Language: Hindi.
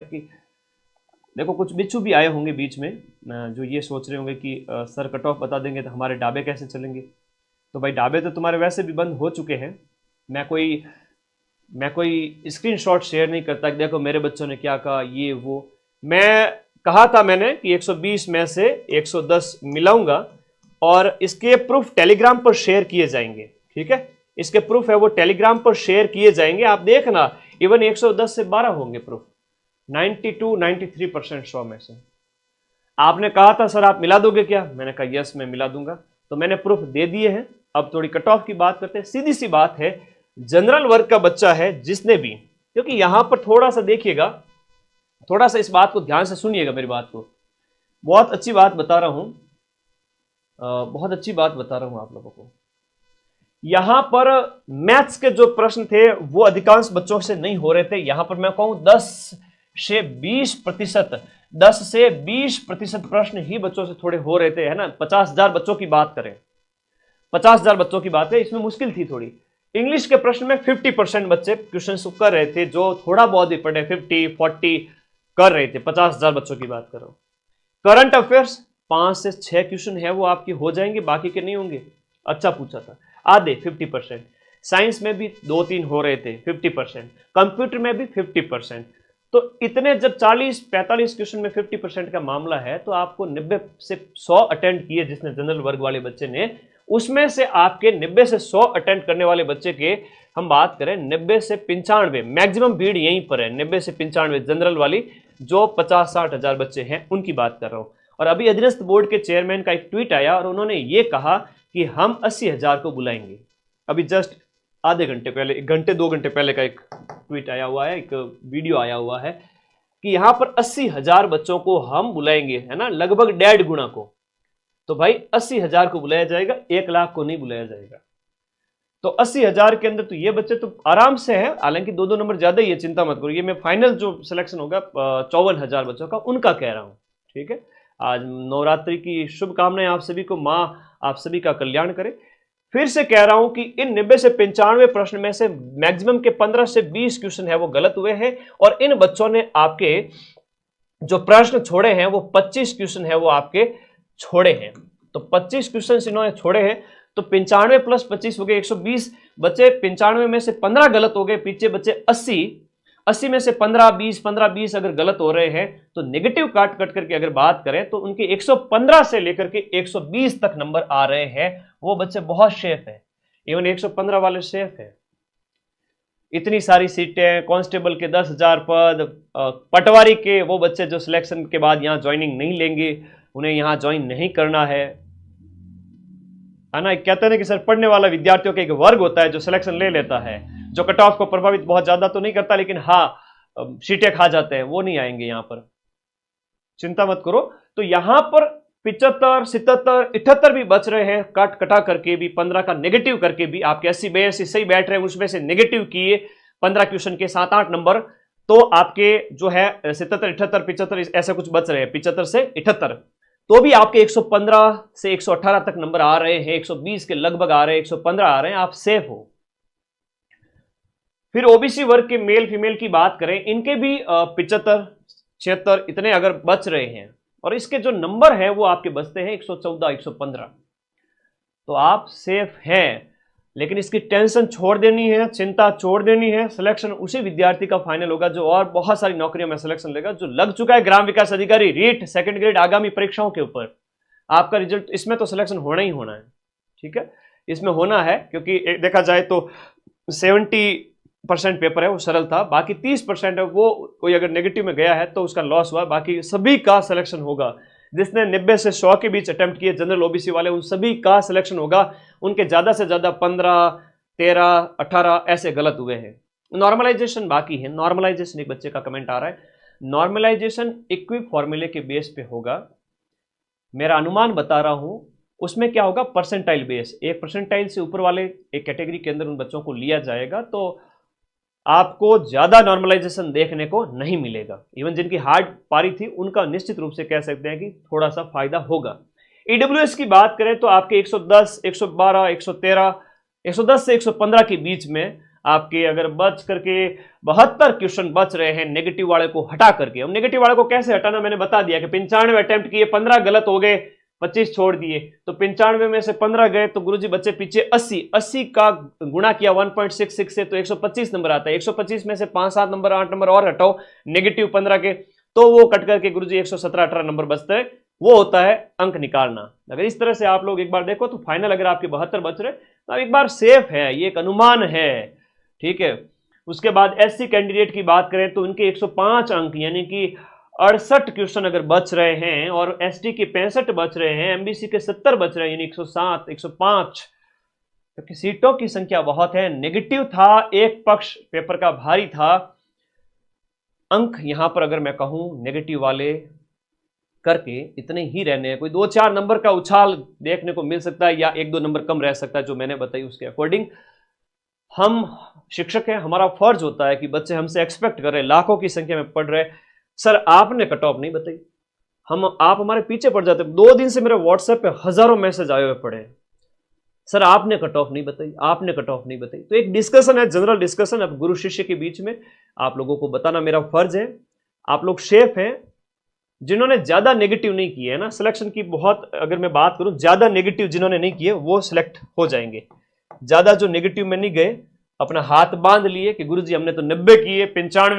कि देखो कुछ बिच्छू भी आए होंगे बीच में जो ये सोच रहे होंगे कि सर कट ऑफ बता देंगे तो हमारे ढाबे कैसे चलेंगे। तो भाई ढाबे तो तुम्हारे वैसे भी बंद हो चुके हैं। मैं कोई स्क्रीनशॉट शेयर नहीं करता कि देखो मेरे बच्चों ने क्या कहा ये वो। मैं कहा था मैंने कि 120 में से 110 मिलाऊंगा और इसके प्रूफ टेलीग्राम पर शेयर किए जाएंगे। ठीक है, इसके प्रूफ है वो टेलीग्राम पर शेयर किए जाएंगे। आप देखना इवन 110 से 12 होंगे प्रूफ। 92-93% शो में से। आपने कहा था सर आप मिला दोगे क्या, मैंने कहा यस मैं मिला दूंगा। तो मैंने प्रूफ दे दिए हैं। अब थोड़ी कट ऑफ की बात करते हैं। सीधी सी बात है, जनरल वर्ग का बच्चा है जिसने भी, क्योंकि यहां पर थोड़ा सा देखिएगा, थोड़ा सा इस बात को ध्यान से सुनिएगा, मेरी बात को। बहुत अच्छी बात बता रहा हूं, बहुत अच्छी बात बता रहा हूं आप लोगों को। यहां पर मैथ्स के जो प्रश्न थे वो अधिकांश बच्चों से नहीं हो रहे थे। यहां पर मैं कहूं 10 से 20% प्रश्न ही बच्चों से थोड़े हो रहे थे, है ना। 50,000 बच्चों की बात करें, 50,000 बच्चों की बात है, इसमें मुश्किल थी थोड़ी। इंग्लिश के प्रश्न में 50% बच्चे क्वेश्चन कर रहे थे, जो थोड़ा बहुत ही पढ़े 50-40 कर रहे थे। 50,000 बच्चों की बात कर रहा हूं। करंट अफेयर्स 5 से 6 क्वेश्चन है वो आपकी हो जाएंगे, बाकी के नहीं होंगे। अच्छा पूछा था, आधे 50%। साइंस में भी 2-3 हो रहे थे 50%, कंप्यूटर में भी 50%। तो इतने जब 40-45 क्वेश्चन में 50% का मामला है, तो आपको 90 से 100 अटेंड किए जिसने जनरल वर्ग वाले बच्चे ने, उसमें से आपके 90 से 100 अटेंड करने वाले बच्चे के हम बात करें 90 से 95, मैक्सिमम भीड़ यहीं पर है 90 से 95 जनरल वाली, जो 50-60 हजार बच्चे हैं उनकी बात कर रहा हूं। और अभी अधीनस्थ बोर्ड के चेयरमैन का एक ट्वीट आया और उन्होंने ये कहा कि हम 80,000 को बुलाएंगे। अभी जस्ट आधे घंटे पहले, 1 घंटे 2 घंटे पहले का एक ट्वीट आया हुआ है, एक वीडियो आया हुआ है कि यहां पर 80,000 बच्चों को हम बुलाएंगे, है ना, लगभग 1.5 गुना को। तो भाई 80,000 को बुलाया जाएगा, 1 लाख को नहीं बुलाया जाएगा। तो 80,000 के अंदर तो ये बच्चे तो आराम से हैं, हालांकि 2-2 नंबर ज्यादा ही है, चिंता मत करो। ये मैं फाइनल जो सिलेक्शन होगा 54,000 बच्चों का, उनका कह रहा हूं। ठीक है, आज नवरात्रि की शुभकामनाएं आप सभी को, मां आप सभी का कल्याण करे। फिर से कह रहा हूं कि इन 90 से 95 प्रश्न में से मैक्सिमम के 15 से 20 क्वेश्चन है वो गलत हुए हैं, और इन बच्चों ने आपके जो प्रश्न छोड़े हैं वो 25 क्वेश्चन है वो आपके छोड़े हैं। तो 25 क्वेश्चन इन्होंने छोड़े हैं, तो 95 प्लस 25 हो गए 120 बच्चे। 95 में से 15 गलत हो गए, पीछे बच्चे 80 में से 15-20 अगर गलत हो रहे हैं, तो नेगेटिव काट करके अगर बात करें तो उनके 115 से लेकर के 120 तक नंबर आ रहे हैं। वो बच्चे बहुत सेफ है, इवन 115 वाले सेफ है। इतनी सारी सीटें, कांस्टेबल के 10,000 पद, पटवारी के वो बच्चे जो सिलेक्शन के बाद यहां ज्वाइनिंग नहीं लेंगे, उन्हें यहां ज्वाइन नहीं करना है ना। कहते हैं कि सर पढ़ने वाला विद्यार्थियों का एक वर्ग होता है जो सिलेक्शन ले लेता है, जो कट ऑफ को प्रभावित बहुत ज्यादा तो नहीं करता, लेकिन हाँ सीटें खा जाते हैं, वो नहीं आएंगे यहां पर, चिंता मत करो। तो यहां पर 75, 77, 78 भी बच रहे हैं, कटा करके भी, 15 का नेगेटिव करके भी। आपके 80-82 सही बैठ रहे हैं, उसमें से नेगेटिव किए 15 क्वेश्चन के 7-8 नंबर, तो आपके जो है 77, 78, 75 ऐसे कुछ बच रहे हैं, 75 से 78, तो भी आपके 115 से 118 तक नंबर आ रहे हैं, 120 के लगभग आ रहे हैं, 115 आ रहे हैं, आप सेफ हो। फिर ओबीसी वर्ग के मेल फीमेल की बात करें, इनके भी 75, 76 इतने अगर बच रहे हैं, और इसके जो नंबर है वो आपके बचते हैं 114, 115, तो आप सेफ हैं। लेकिन इसकी टेंशन छोड़ देनी है, चिंता छोड़ देनी है। सिलेक्शन उसी विद्यार्थी का फाइनल होगा जो और बहुत सारी नौकरियों में सिलेक्शन लेगा, जो लग चुका है ग्राम विकास अधिकारी रीट सेकंड ग्रेड आगामी परीक्षाओं के ऊपर। आपका रिजल्ट इसमें तो सिलेक्शन होना ही होना है, ठीक है, इसमें होना है, क्योंकि देखा जाए तो 70% पेपर है वो सरल था, बाकी 30% है वो कोई अगर नेगेटिव में गया है तो उसका लॉस हुआ, बाकी सभी का सिलेक्शन होगा। जिसने 90 से 100 के बीच अटेम्प्ट किए जनरल ओबीसी वाले, उन सभी का सिलेक्शन होगा। उनके ज्यादा से ज्यादा 15, 13, 18 ऐसे गलत हुए हैं। नॉर्मलाइजेशन बाकी है। नॉर्मलाइजेशन, एक बच्चे का कमेंट आ रहा है, नॉर्मलाइजेशन इक्विप फॉर्मूले के बेस पे होगा, मेरा अनुमान बता रहा हूं। उसमें क्या होगा, परसेंटाइल बेस, 1 परसेंटाइल से ऊपर वाले एक कैटेगरी के अंदर उन बच्चों को लिया जाएगा, तो आपको ज्यादा नॉर्मलाइजेशन देखने को नहीं मिलेगा। इवन जिनकी हार्ड पारी थी उनका निश्चित रूप से कह सकते हैं कि थोड़ा सा फायदा होगा। ईडब्ल्यूएस की बात करें तो आपके 110, 112, 113, 110 से 115 के बीच में आपके अगर बच करके 72 क्वेश्चन बच रहे हैं नेगेटिव वाले को हटा करके। अब नेगेटिव वाले को कैसे हटाना मैंने बता दिया कि 95 अटेम्प्ट किए, 15 गलत हो गए, 25 छोड़ दिए, तो 95 में से 15 गए तो गुरुजी बच्चे पीछे 80 का गुणा किया 1.66 से तो 125 नंबर आता है। 125 में से 5-7 नंबर 8 नंबर और हटाओ नेगेटिव 15 के, तो वो कट करके गुरुजी 117-18 नंबर बचते हैं। वो होता है अंक निकालना। अगर इस तरह से आप लोग एक बार देखो तो फाइनल अगर आपके 72 बच रहे तो एक बार सेफ है, ये एक अनुमान है, ठीक है। उसके बाद एससी कैंडिडेट की बात करें तो उनके 105 अंक यानी कि 68 क्वेश्चन अगर बच रहे हैं और एसटी के 65 बच रहे हैं, एमबीसी के 70 बच रहे हैं, यानी 107 105, क्योंकि सीटों की संख्या बहुत है। नेगेटिव था, एक पक्ष पेपर का भारी था। अंक यहां पर अगर मैं कहूं नेगेटिव वाले करके इतने ही रहने हैं, कोई 2-4 नंबर का उछाल देखने को मिल सकता है या 1-2 नंबर कम रह सकता है, जो मैंने बताई उसके अकॉर्डिंग। हम शिक्षक हैं, हमारा फर्ज होता है कि बच्चे हमसे एक्सपेक्ट कर रहे हैं, लाखों की संख्या में पढ़ रहे हैं, सर आपने कट ऑफ नहीं बताई, आप हमारे पीछे पड़ जाते। 2 दिन से मेरे व्हाट्सएप पे हजारों मैसेज आए हुए पड़े, सर आपने कट ऑफ नहीं बताई, आपने कट ऑफ नहीं बताई। तो एक डिस्कशन है, जनरल डिस्कशन अब गुरु शिष्य के बीच में, आप लोगों को बताना मेरा फर्ज है। आप लोग शेफ हैं, जिन्होंने ज्यादा नेगेटिव नहीं किए है ना, सिलेक्शन की बहुत अगर मैं बात करूं, ज्यादा नेगेटिव जिन्होंने नहीं किए वो सिलेक्ट हो जाएंगे। ज्यादा जो नेगेटिव में नहीं गए, अपना हाथ बांध लिए कि गुरुजी हमने तो 90 किए, 95